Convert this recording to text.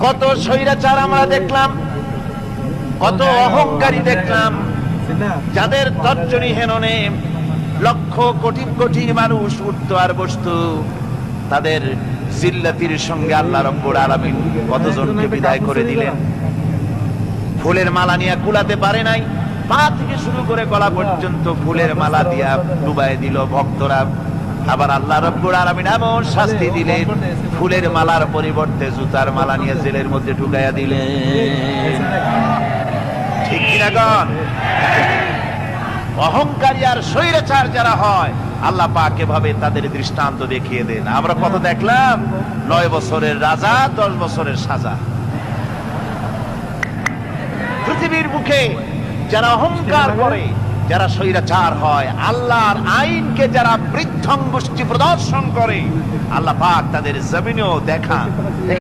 কত স্বৈরাচার আমরা দেখলাম, কত অহংকারী দেখলাম, যাদের তর্জনী হেননে লক্ষ কোটি কোটি মানুষ উঠতো আর বসতো। তাদের জিল্লাতির সঙ্গে আল্লাহ রাব্বুল আলামিন কতজনকে বিদায় করে দিলেন। ফুলের মালা নিয়ে কুলাতে পারে নাই, পা থেকে শুরু করে গলা পর্যন্ত ফুলের মালা দিয়া ডুবাই দিল ভক্তরা। আবার আল্লাহ রাব্বুল আলামিন এমন শাস্তি দিলেন, ফুলের মালার পরিবর্তে জুতার মালা নিয়ে জেলের মধ্যে ঢুকাইয়া দিলেন। ঠিক কিনা গণ? অহংকারী আর স্বৈরাচার যারা হয়, আল্লাহ পাক এভাবে তাদের দৃষ্টান্ত দেখিয়ে দেন। আমরা কত দেখলাম, 9 বছরের রাজা 10 বছরের সাজা। পৃথিবীর মুখে যারা অহংকার করে, যারা স্বৈরাচার হয়, আল্লাহর আইনকে যারা বৃদ্ধঙ্গুষ্টি প্রদর্শন করে, আল্লাহ পাক তাদের জমিনেও দেখা